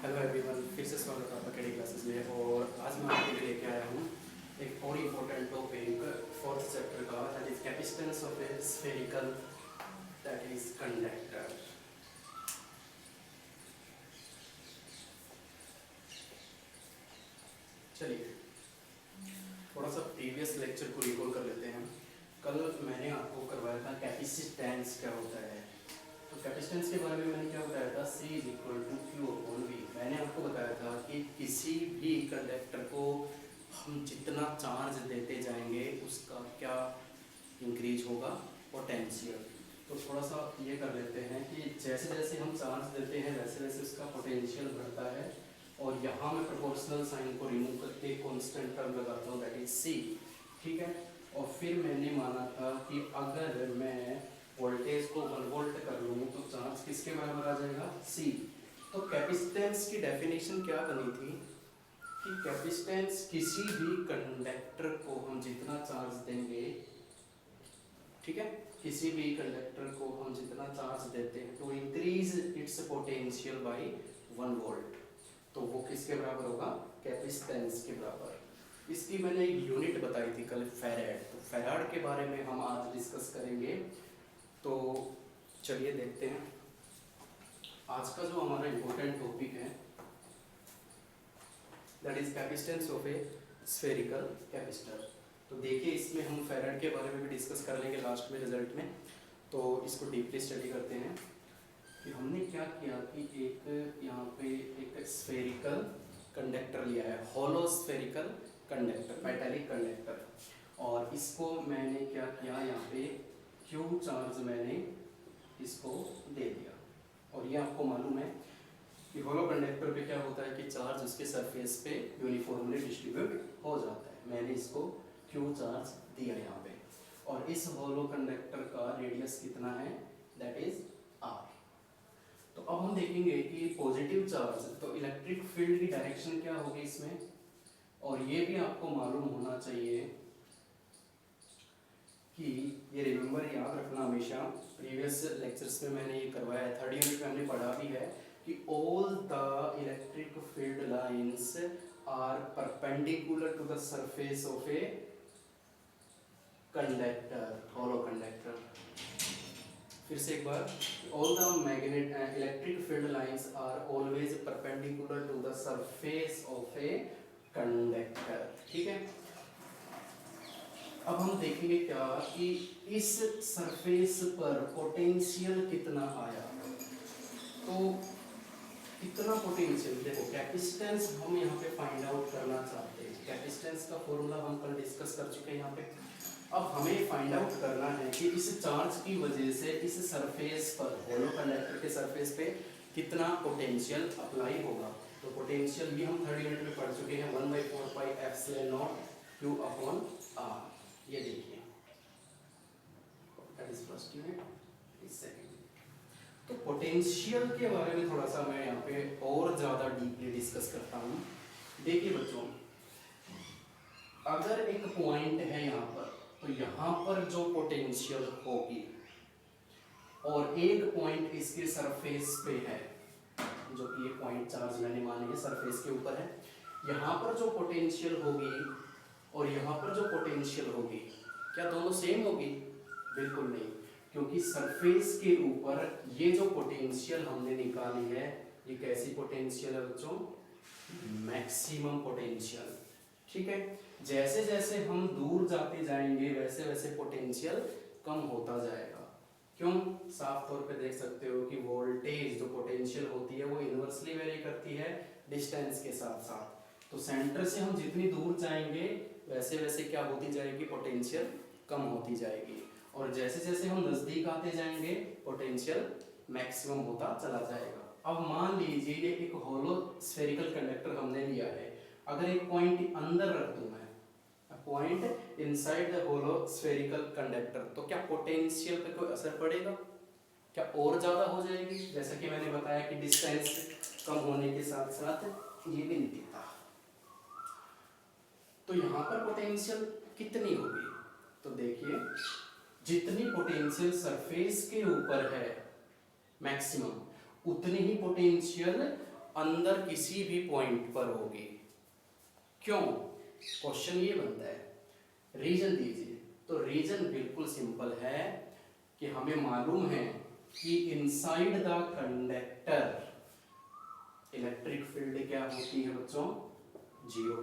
Hello everyone, फिर से स्वागत है आपका केडी क्लासेस में। और आज मैं आपके लिए लेके आया हूँ एक और इम्पोर्टेंट टॉपिक फोर्थ चैप्टर का, that is capacitance of A spherical that is conductor. चलिए थोड़ा सा प्रीवियस लेक्चर को रिकॉल कर लेते हैं। कल मैंने आपको करवाया था कैपेसिटेंस क्या होता है। तो कैपेसिटेंस के बारे में मैंने क्या बताया था, C is equal to Q upon V। मैंने आपको बताया था कि किसी भी कंडक्टर को हम जितना चार्ज देते जाएंगे उसका क्या इंक्रीज होगा, पोटेंशियल। तो थोड़ा सा ये कर लेते हैं कि जैसे जैसे हम चार्ज देते हैं वैसे वैसे उसका पोटेंशियल बढ़ता है। और यहाँ मैं प्रोपोर्शनल साइन को रिमूव करके कांस्टेंट टर्म लगाता हूँ, दैट इज C। ठीक है। और फिर मैंने माना था कि अगर मैं वोल्टेज को 1 वोल्ट कर लूँ तो चार्ज किसके बराबर आ जाएगा, C। तो कैपेसिटेंस की डेफिनेशन क्या बनी थी कि कैपेसिटेंस किसी भी कंडक्टर को हम जितना चार्ज देंगे, ठीक है, किसी भी कंडक्टर को हम जितना चार्ज देते हैं तो increase its potential bye 1 volt, तो वो किसके बराबर होगा, कैपेसिटेंस के बराबर। इसकी मैंने एक यूनिट बताई थी कल, फैराड। तो फैराड के बारे में हम आज डिस्कस करेंगे। तो चलिए देखते हैं आज का जो हमारा इम्पोर्टेंट टॉपिक है, that is capacitance of A spherical capacitor. तो देखिए इसमें हम फैराड के बारे में भी डिस्कस कर लेंगे लास्ट में रिजल्ट में। तो इसको डीपली स्टडी करते हैं कि हमने क्या किया कि एक यहाँ पे एक स्फेरिकल कंडक्टर लिया है, hollow spherical conductor, metallic conductor. और इसको मैंने क्या किया, यहाँ पे Q चार्ज मैंने इसको दे दिया। और ये आपको मालूम है कि होलो कंडक्टर पे क्या होता है कि चार्ज उसके सरफेस पे यूनिफॉर्मली डिस्ट्रीब्यूट हो जाता है। मैंने इसको Q चार्ज दिया यहाँ पे। और इस होलो कंडक्टर का रेडियस कितना है, दैट इज R। तो अब हम देखेंगे कि पॉजिटिव चार्ज, तो इलेक्ट्रिक फील्ड की डायरेक्शन क्या होगी इसमें। और ये भी आपको मालूम होना चाहिए कि ये रिमेंबर, याद रखना हमेशा, प्रीवियस लेक्चर्स में मैंने ये करवाया है, थर्ड यूनिट में हमने पढ़ा भी है कि all the electric field lines are perpendicular to the surface of a conductor, hollow conductor. फिर से एक बार, all the magnet electric field lines are always perpendicular to the surface of a conductor. ठीक है। अब हम देखेंगे क्या कि इस सरफेस पर पोटेंशियल कितना आया। तो कितना पोटेंशियल, देखो कैपेसिटेंस हम यहाँ पे फाइंड आउट करना चाहते हैं। कैपेसिटेंस का फॉर्मूला हम कल डिस्कस कर चुके हैं यहाँ पे। अब हमें फाइंड आउट करना है कि इस चार्ज की वजह से इस सरफेस पर, होलो कंडक्टर के सरफेस पे कितना पोटेंशियल अप्लाई होगा। तो पोटेंशियल भी हम थर्ड यूनिट में पढ़ चुके हैं, 1/4 pi epsilon Q upon R। ये देखिए, that is first unit, is second. तो पोटेंशियल के बारे में थोड़ा सा मैं यहाँ पे और ज्यादा डीपली डिस्कस करता हूँ। देखिए बच्चों, अगर एक पॉइंट है यहाँ पर, तो यहाँ पर जो पोटेंशियल होगी और एक पॉइंट इसके सरफेस पे है, जो कि ये पॉइंट चार्ज मैंने माने है सरफेस के ऊपर है, यहाँ पर जो पोटेंशियल होगी और यहाँ पर जो पोटेंशियल होगी, क्या दोनों सेम होगी? बिल्कुल नहीं, क्योंकि सरफेस के ऊपर ये जो पोटेंशियल हमने निकाली है, ये कैसी पोटेंशियल है बच्चों, मैक्सिमम पोटेंशियल। ठीक है। जैसे जैसे हम दूर जाते जाएंगे वैसे वैसे पोटेंशियल कम होता जाएगा। क्यों? साफ तौर पे देख सकते हो कि वोल्टेज जो पोटेंशियल होती है वो इनवर्सली वेरी करती है डिस्टेंस के साथ साथ। तो सेंटर से हम जितनी दूर जाएंगे वैसे वैसे क्या होती जाएगी, पोटेंशियल कम होती जाएगी। और जैसे जैसे हम नजदीक आते जाएंगे पोटेंशियल मैक्सिमम होता चला जाएगा। अब मान लीजिए ये एक होलो स्फेरिकल कंडक्टर हमने लिया है, अगर एक पॉइंट अंदर रख दूं मैं, point inside the hollow spherical conductor, तो क्या पोटेंशियल पे कोई असर पड़ेगा? क्या और ज्यादा हो जाएगी? जैसा कि मैंने बताया कि डिस्टेंस कम होने के साथ साथ ये भी नहीं दिखता। तो यहाँ पर पोटेंशियल कितनी होगी? तो देखिए, जितनी पोटेंशियल सरफेस के ऊपर है मैक्सिमम, उतनी ही पोटेंशियल अंदर किसी भी पॉइंट पर होगी। क्यों? क्वेश्चन ये बनता है। रीजन दीजिए। तो रीजन बिल्कुल सिंपल है कि हमें मालूम है कि inside the conductor electric field क्या होती है बच्चों? जीरो।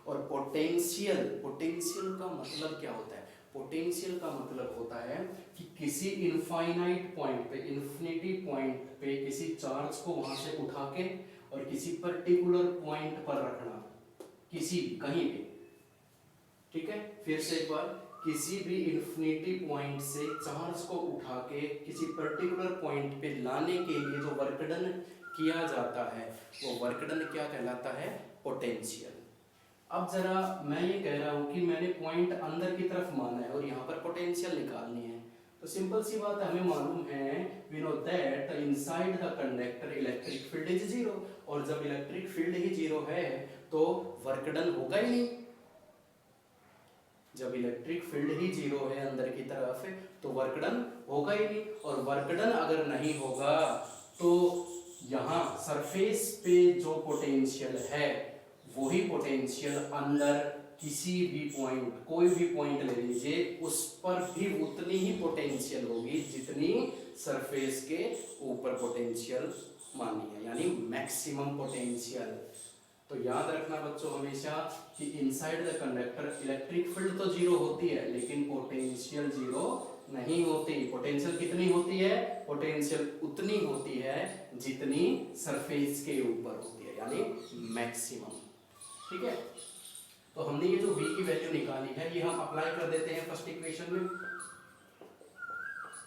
और पोटेंशियल, पोटेंशियल का मतलब क्या होता है? पोटेंशियल का मतलब होता है कि किसी इनफाइनाइट पॉइंट पे, इन्फिनिटी पॉइंट पे किसी चार्ज को वहां से उठा के और किसी पर्टिकुलर पॉइंट पर रखना, किसी भी, कहीं भी। ठीक है, फिर से एक बार, किसी भी इन्फिनिटी पॉइंट से चार्ज को उठा के किसी पर्टिकुलर पॉइंट पे लाने के लिए जो वर्क डन किया जाता है वो वर्क डन क्या कहलाता है? पोटेंशियल। अब जरा मैं ये कह रहा हूँ कि मैंने पॉइंट अंदर की तरफ माना है और यहाँ पर पोटेंशियल निकालनी है, तो सिंपल सी बात है, हमें मालूम है, we know that inside the conductor electric field is zero. और जब इलेक्ट्रिक फील्ड ही जीरो है तो वर्क डन होगा ही नहीं। जब इलेक्ट्रिक फील्ड ही जीरो है अंदर की तरफ तो वर्क डन होगा ही नहीं। और वर्क डन अगर नहीं होगा तो यहाँ सरफेस पे जो पोटेंशियल है वही पोटेंशियल अंदर किसी भी पॉइंट, कोई भी पॉइंट ले लीजिए, उस पर भी उतनी ही पोटेंशियल होगी जितनी सरफेस के ऊपर पोटेंशियल मानी है, यानी मैक्सिमम पोटेंशियल। तो याद रखना बच्चों हमेशा कि inside the conductor electric field तो जीरो होती है लेकिन पोटेंशियल जीरो नहीं होती। पोटेंशियल कितनी होती है? पोटेंशियल उतनी होती है जितनी सरफेस के ऊपर होती है, यानी मैक्सिमम। ठीक है, तो हमने ये जो v की वैल्यू निकाली है ये हम अप्लाई कर देते हैं फर्स्ट इक्वेशन में।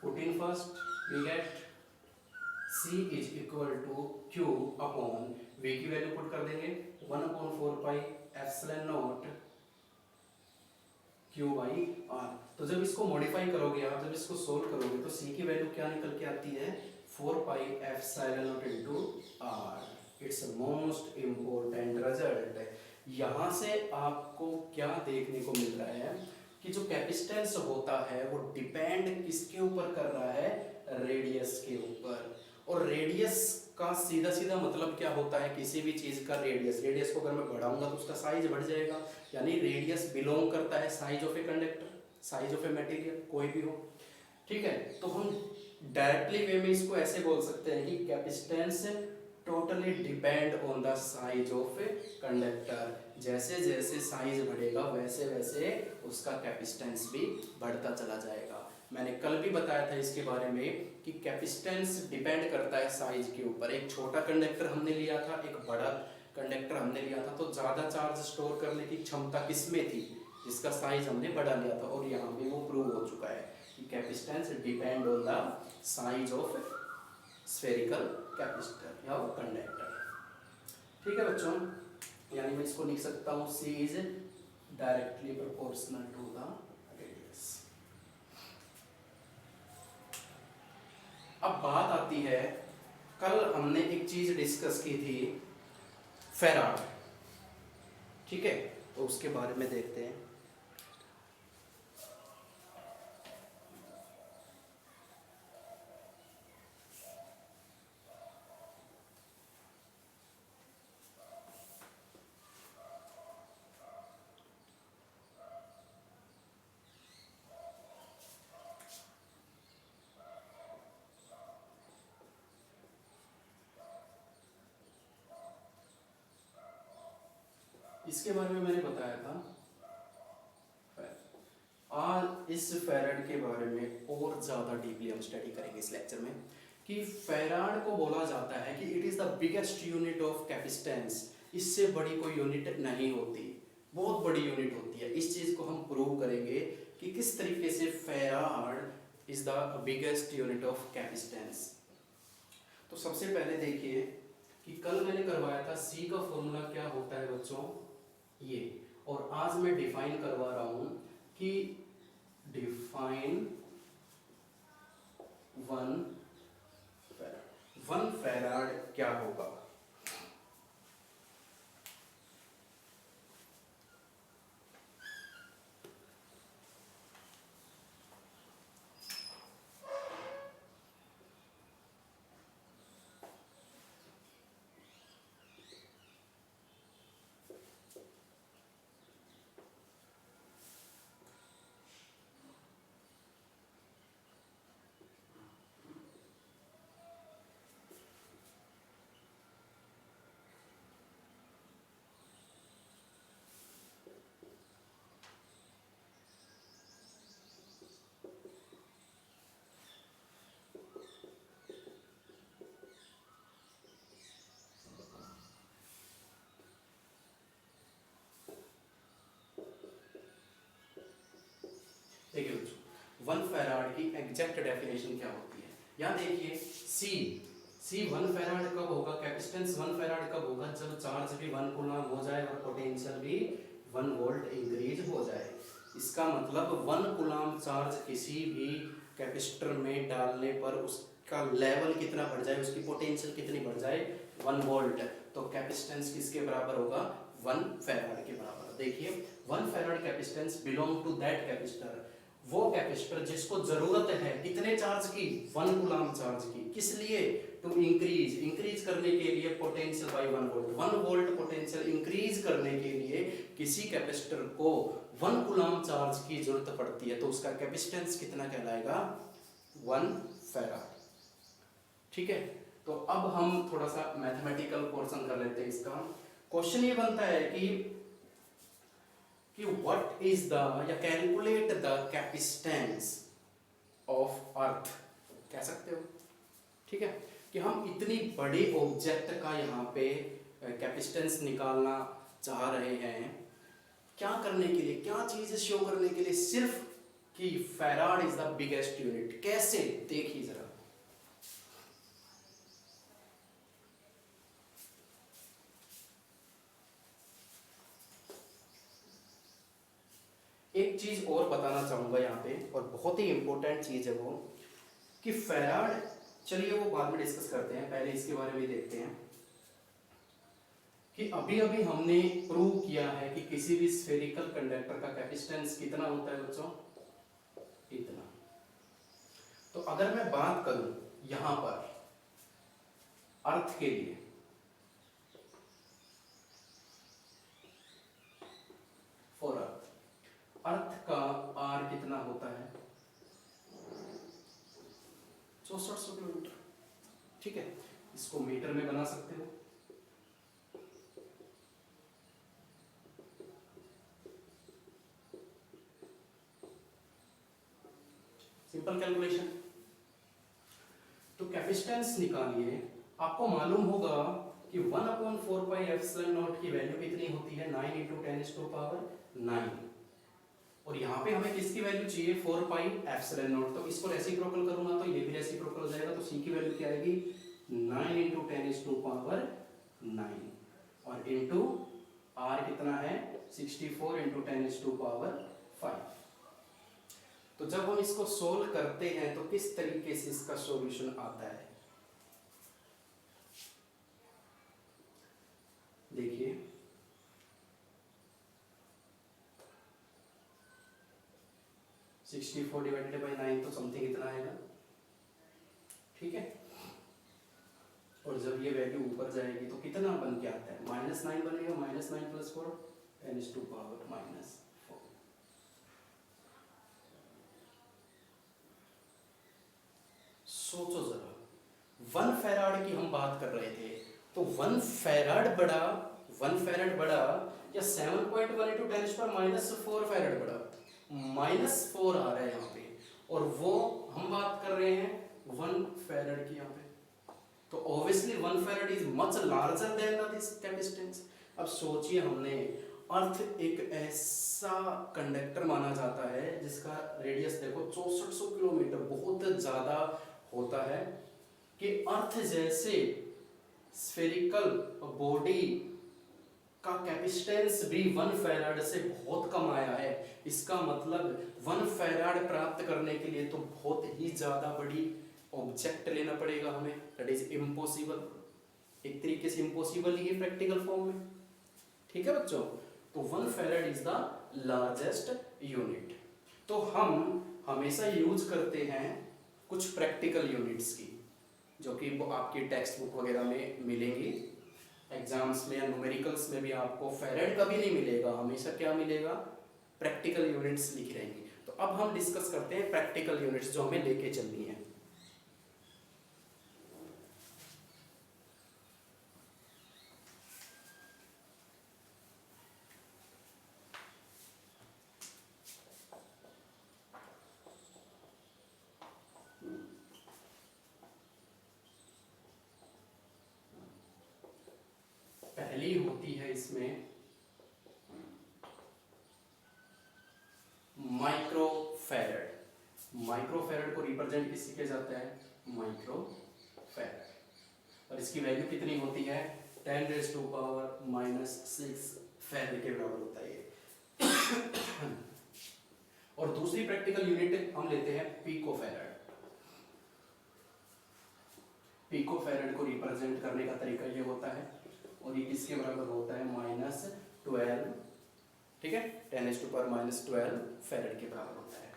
Put in first, we get C is equal to Q upon v की वैल्यू पुट कर देंगे 1/4 pi epsilon naught Q by R। तो जब इसको मॉडिफाई करोगे आप, जब इसको सोल्व करोगे तो C की वैल्यू क्या निकल के आती है? 4 पाई epsilon not into R। It's most important result. यहाँ से आपको क्या देखने को मिल रहा है कि जो कैपेसिटेंस होता है वो डिपेंड किसके ऊपर कर रहा है? रेडियस के ऊपर। और रेडियस का सीधा सीधा मतलब क्या होता है? किसी भी चीज का रेडियस, रेडियस को अगर मैं बढ़ाऊंगा तो उसका साइज बढ़ जाएगा, यानी रेडियस बिलोंग करता है size of a conductor, size of a material, कोई भी हो। ठीक है, तो हम डायरेक्टली वे में इसको ऐसे बोल सकते हैं कि capacitance totally depend on the size of conductor. जैसे जैसे साइज बढ़ेगा वैसे वैसे उसका कैपेसिटेंस भी बढ़ता चला जाएगा। मैंने कल भी बताया था इसके बारे में कि कैपेसिटेंस डिपेंड करता है साइज के ऊपर। एक छोटा कंडक्टर हमने लिया था, एक बड़ा कंडक्टर हमने लिया था, तो ज़्यादा चार्ज स्टोर करने की क्षमता किसमें थी? जिसका साइज हमने बढ़ा लिया था। और यहाँ पे वो प्रूव हो चुका है कि capacitance depend on the size of spherical capacitor या कंडक्टर। ठीक है बच्चों, यानी मैं इसको लिख सकता हूँ C is directly proportional to the radius. अब बात आती है, कल हमने एक चीज डिस्कस की थी, फेराड। ठीक है, तो उसके बारे में देखते हैं। इसके बारे में मैंने बताया था। आज इस फेराड के बारे में और ज़्यादा डीपली हम स्टडी करेंगे इस लेक्चर में कि फेराड को बोला जाता है कि it is the biggest unit of capacitance. इससे बड़ी कोई यूनिट नहीं होती, बहुत बड़ी यूनिट होती है। इस चीज़ को हम प्रूव करेंगे कि किस तरीके से farad is the biggest unit of capacitance. तो सबसे पहले देखिए कि कल मैंने करवाया था C का फॉर्मूला क्या होता है बच्चों, ये। और आज मैं डिफाइन करवा रहा हूँ कि डिफाइन वन फेराड क्या होगा। एग्जैक्ट डेफिनेशन क्या होती है। यहाँ देखिए सी 1 फैराड कब होगा, कैपेसिटेंस 1 फैराड कब होगा, जब चार्ज भी 1 कूलम हो जाए और पोटेंशियल भी 1 वोल्ट इंक्रीज हो जाए। इसका मतलब 1 कूलम चार्ज किसी भी कैपेसिटर में डालने पर उसका लेवल कितना बढ़ जाए, उसकी पोटेंशियल कितनी बढ़ जाए, 1 वोल्ट। तो कैपेसिटेंस किसके बराबर होगा, 1 फैराड के बराबर। देखिए 1 farad capacitance belong to that capacitor, वो कैपेसिटर जिसको जरूरत है कितने चार्ज की, 1 कूलम चार्ज की। किस लिए, टू इंक्रीज करने के लिए potential bye 1 volt. 1 volt potential increase करने के लिए किसी कैपेसिटर को 1 कूलम चार्ज की जरूरत पड़ती है, तो उसका कैपेसिटेंस कितना कहलाएगा, 1 फैराड। ठीक है, तो अब हम थोड़ा सा मैथमेटिकल पोर्शन कर लेते हैं इसका। क्वेश्चन ये बनता है कि व्हाट इज द, या calculate the capacitance of earth, कह सकते हो। ठीक है, कि हम इतनी बड़ी ऑब्जेक्ट का यहाँ पे कैपेसिटेंस निकालना चाह रहे हैं, क्या करने के लिए, क्या चीज शो करने के लिए, सिर्फ कि farad is the biggest unit. कैसे, देखिए जरा। एक चीज और बताना चाहूंगा यहाँ पे, और बहुत ही इंपॉर्टेंट चीज है वो, कि फैराड, चलिए वो बाद में डिस्कस करते हैं, पहले इसके बारे में देखते हैं कि अभी अभी हमने प्रूव किया है कि किसी भी स्फेरिकल कंडक्टर का कैपेसिटेंस कितना होता है बच्चों, इतना। तो अगर मैं बात करूं यहां पर अर्थ के लिए, फॉर अर्थ का आर कितना होता है, 6400 किलोमीटर। ठीक है, इसको मीटर में बना सकते हो। Simple calculation. तो कैपेसिटेंस निकालिए, आपको मालूम होगा कि 1/4πε0 की वैल्यू कितनी होती है, 9 × 10⁻⁹ और यहाँ पे हमें किसकी वैल्यू चाहिए, 4πε0। तो इसको रेसिप्रोकल करूंगा तो ये भी रेसिप्रोकल हो जाएगा, तो सी की वैल्यू क्या आएगी, 9 × 10⁻⁹ और इनटू आर कितना है, 64 × 10⁵। तो जब हम इसको सोल्व करते हैं तो किस तरीके से इसका सॉल्यूशन आता है, देखिए। (64 / 9 तो समथिंग इतना आएगा। ठीक है, और जब ये वैल्यू ऊपर जाएगी तो कितना बन के आता है, -9 बनेगा, -9 + 4 10⁻⁻⁴। सोचो जरा, 1 फैराड की हम बात कर रहे थे, तो 1 फैराड बड़ा या 7.1 × 10⁻⁴ फैराड बड़ा, -4 आ रहा है यहाँ पे, और वो हम बात कर रहे हैं 1 फैराड की यहाँ पे। तो obviously 1 farad is much larger than this capacitance. अब सोचिए, हमने अर्थ एक ऐसा कंडक्टर माना जाता है जिसका रेडियस देखो 6400 किलोमीटर, बहुत ज्यादा होता है, कि अर्थ जैसे स्फेरिकल बॉडी का कैपेसिटेंस भी 1 फैराड से बहुत कम आया है। इसका मतलब 1 फैराड प्राप्त करने के लिए तो बहुत ही ज्यादा बड़ी ऑब्जेक्ट लेना पड़ेगा हमें, दैट इज इम्पॉसिबल। एक तरीके से इम्पॉसिबल ही है प्रैक्टिकल फॉर्म में। ठीक है बच्चों, तो 1 farad is the largest unit. तो हम हमेशा यूज करते हैं कुछ प्रैक्टिकल यूनिट्स की, जो कि वो आपकी टेक्स्ट बुक वगैरह में मिलेंगी। एग्जाम्स में या न्यूमेरिकल्स में भी आपको फैराड कभी नहीं मिलेगा, हमेशा क्या मिलेगा, प्रैक्टिकल यूनिट्स लिखी रहेंगी। तो अब हम डिस्कस करते हैं प्रैक्टिकल यूनिट्स जो हमें लेके चलनी है। पहली होती है इसमें माइक्रोफैराड। माइक्रोफैराड को रिप्रेजेंट किससे किया जाता है, माइक्रो फैराड, और इसकी वैल्यू कितनी होती है, 10⁻⁻⁶ फैराड के बराबर होता है ये। और दूसरी प्रैक्टिकल यूनिट हम लेते हैं पीको फैराड। पीको फैराड को रिप्रेजेंट करने का तरीका ये होता है, और ये किसके बराबर होता है, -12, ठीक है, 10⁻⁻12 फैराड के बराबर होता है।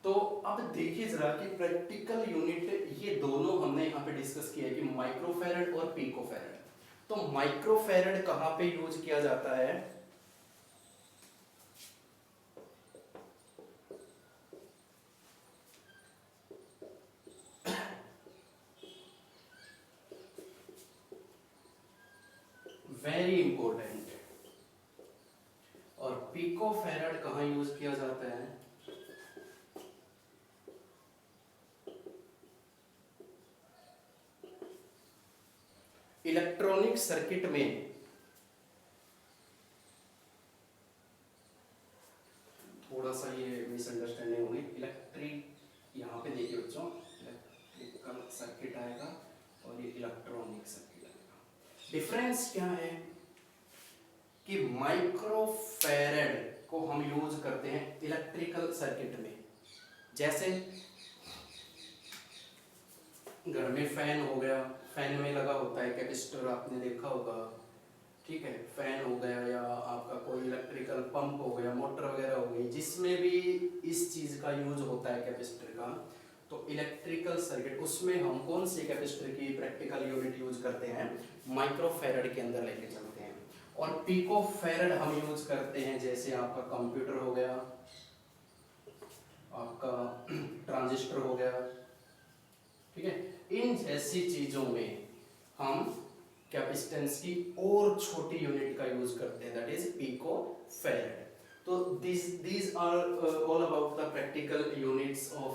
तो अब देखिए जरा कि प्रैक्टिकल यूनिट ये दोनों हमने यहाँ पे डिस्कस किया है कि माइक्रो फैराड और पीको फैराड। तो माइक्रो फैराड कहाँ पे यूज किया जाता है, वेरी इंपॉर्टेंट, और पीको फैराड कहाँ यूज किया जाता है, इलेक्ट्रॉनिक सर्किट में। थोड़ा सा ये मिसअंडरस्टैंडिंग होगी, इलेक्ट्रिक यहाँ पे देखिए बच्चों, इलेक्ट्रिकल सर्किट आएगा और ये इलेक्ट्रॉनिक सर्किट आएगा। डिफरेंस क्या है कि माइक्रोफैरड को हम यूज करते हैं इलेक्ट्रिकल सर्किट में, जैसे घर में फैन हो गया, फैन में लगा होता है कैपेसिटर, आपने देखा होगा, ठीक है, फैन हो गया, या आपका कोई इलेक्ट्रिकल पंप हो गया, मोटर वगैरह हो गई, जिसमें भी इस चीज का यूज होता है कैपेसिटर का। तो इलेक्ट्रिकल सर्किट, उसमें हम कौन सी कैपेसिटर की प्रैक्टिकल यूनिट यूज करते हैं, माइक्रोफैरड के अंदर लेके चलते हैं। और पिकोफैरड हम यूज करते हैं, जैसे आपका कंप्यूटर हो गया, आपका ट्रांजिस्टर हो गया, ठीक है, इन जैसी चीजों में हम कैपेसिटेंस की और छोटी यूनिट का यूज करते हैं, दैट इज पिकोफैरड। तो these are all about the practical units of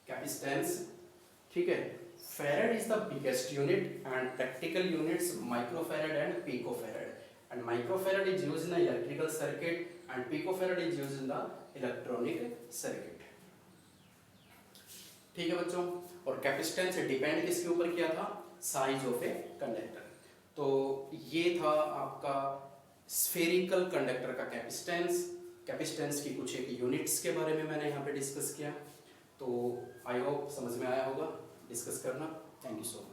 capacitance, ठीक है। Farad is the biggest unit and practical units microfarad and picofarad, and microfarad is used in the electrical circuit and picofarad is used in the electronic circuit, ठीक है बच्चों। और capacitance depend किसके ऊपर किया था, साइज ऑफ ए कंडक्टर। तो ये था आपका स्फेरिकल कंडक्टर का कैपेसिटेंस, कैपेसिटेंस की कुछ एक यूनिट्स के बारे में मैंने यहाँ पे डिस्कस किया। तो आई होप समझ में आया होगा डिस्कस करना। Thank you so much.